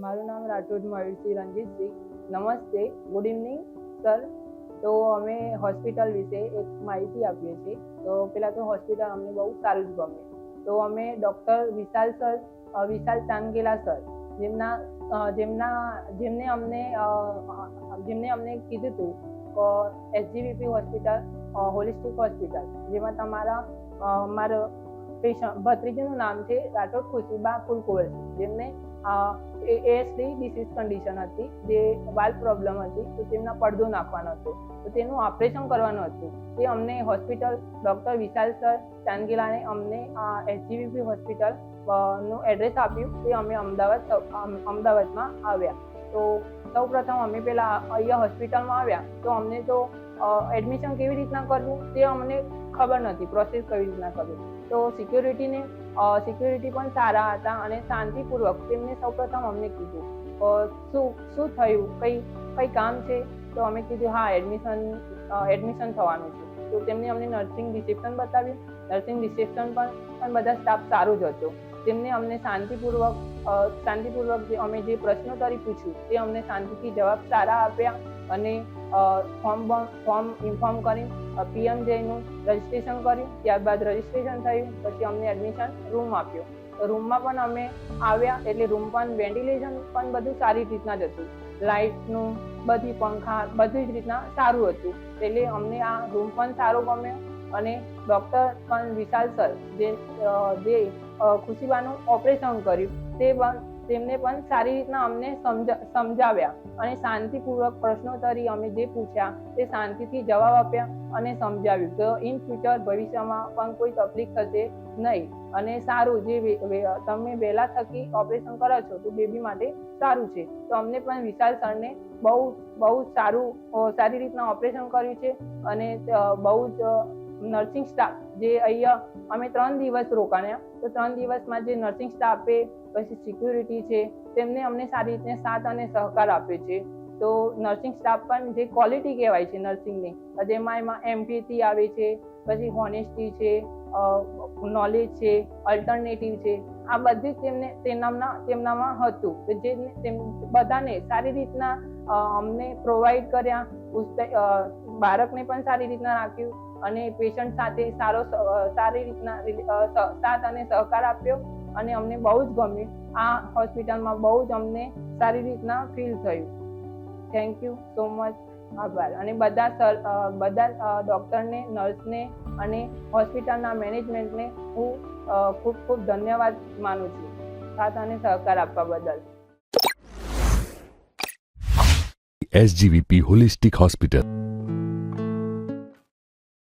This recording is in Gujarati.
મારું નામ રાઠોડ મયુરસિંહ રણજીતસિંહ. નમસ્તે, ગુડ ઇવનિંગ સર. તો અમે હોસ્પિટલ વિશે એક માહિતી આપીએ છીએ. તો પહેલાં તો હોસ્પિટલ અમને બહુ સારું જ ગમે. તો અમે ડૉક્ટર વિશાલ ચાંદગેલા સર જેમને અમને કીધું હતું કે SGVP હોસ્પિટલ હોલિસ્ટિક હોસ્પિટલ, જેમાં મારા ભત્રીજીનું નામ છે રાઠોડ ખુશીબા ફુલકુંવર, જેમને ASD ડિસીઝ કન્ડિશન હતી, જે વાલ્વ પ્રોબ્લેમ હતી. તો તેમના પડદો નાખવાનો હતો, તો તેનું ઓપરેશન કરવાનું હતું. તે અમને હોસ્પિટલ ડૉક્ટર વિશાલ સર ચાંદગેલાને અમને SGVP હોસ્પિટલ નું એડ્રેસ આપ્યું. તે અમે અમદાવાદમાં આવ્યા. તો સૌ પ્રથમ અમે પહેલાં અહીંયા હોસ્પિટલમાં આવ્યા તો અમને તો એડમિશન કેવી રીતના કરવું તે અમને ખબર નથી, પ્રોસેસ કેવી રીતના કરવી. તો સિક્યુરિટી પણ સારા હતા અને શાંતિપૂર્વક તેમને સૌપ્રથમ અમને કીધું શું થયું, કઈ કામ છે. તો અમે કીધું હા, એડમિશન થવાનું છે. તો તેમને અમને નર્સિંગ રિસેપ્શન બતાવ્યું. નર્સિંગ રિસેપ્શન પણ બધા સ્ટાફ સારું જ હતો. તેમને અમને શાંતિપૂર્વક અમે જે પ્રશ્નોત્તરી પૂછ્યું તે અમને શાંતિથી જવાબ સારા આપ્યા અને ફોર્મ ઇન્ફોર્મ કરી PMJનું રજિસ્ટ્રેશન કર્યું. ત્યારબાદ રજિસ્ટ્રેશન થયું, પછી અમને એડમિશન રૂમ આપ્યો. રૂમમાં પણ અમે આવ્યા એટલે રૂમ પણ વેન્ટિલેશન પણ બધું સારી રીતના જ હતું. લાઇટનું બધી પંખા બધી જ રીતના સારું હતું. એટલે અમને આ રૂમ પણ સારો ગમ્યો અને ડૉક્ટર પણ વિશાલ સર જે ખુશીબાનું ઓપરેશન કર્યું તેમને પણ સારી રીતના અમને સમજાવ્યા અને શાંતિપૂર્વક પ્રશ્નોત્તરી અમે જે પૂછ્યા તે શાંતિથી જવાબ આપ્યા અને સમજાવ્યું કે ઇન ફ્યુચર ભવિષ્યમાં પણ કોઈ તકલીફ થશે નહીં અને સારું જે તમે વહેલા થકી ઓપરેશન કરો છો તો બેબી માટે સારું છે. તો અમને પણ વિશાલ સરને બહુ સારી રીતના ઓપરેશન કર્યું છે અને બહુ જ નર્સિંગ સ્ટાફ જે અહીંયા અમે 3 દિવસ રોકાયા, તો 3 દિવસમાં જે નર્સિંગ સ્ટાફે પછી સિક્યુરિટી છે તેમને અમને સારી રીતે સાથ અને સહકાર આપ્યો છે. તો નર્સિંગ સ્ટાફ પણ જે ક્વોલિટી કહેવાય છે નર્સિંગની, જેમાં એમ્પેથી આવે છે, પછી હોનેસ્ટી છે, નોલેજ છે, અલ્ટરનેટિવ છે, આ બધું તેમનામાં હતું. તો જે બધાને સારી રીતના અમને પ્રોવાઈડ કર્યા. બાળકને પણ સારી રીતના રાખ્યું અને પેશન્ટ સાથે સારી રીતના સાથ અને સહકાર આપ્યો અને અમને બહુ જ ગમ્યું. આ હોસ્પિટલમાં બહુ જ અમને સારી રીતના ફીલ થયું. Thank you so much. આભાર. અને બધા ડૉક્ટરને, નર્સને અને હોસ્પિટલના મેનેજમેન્ટને હું ખૂબ ધન્યવાદ માનું છું સાથ અને સહકાર આપવા બદલ. SGVP holistic hospital.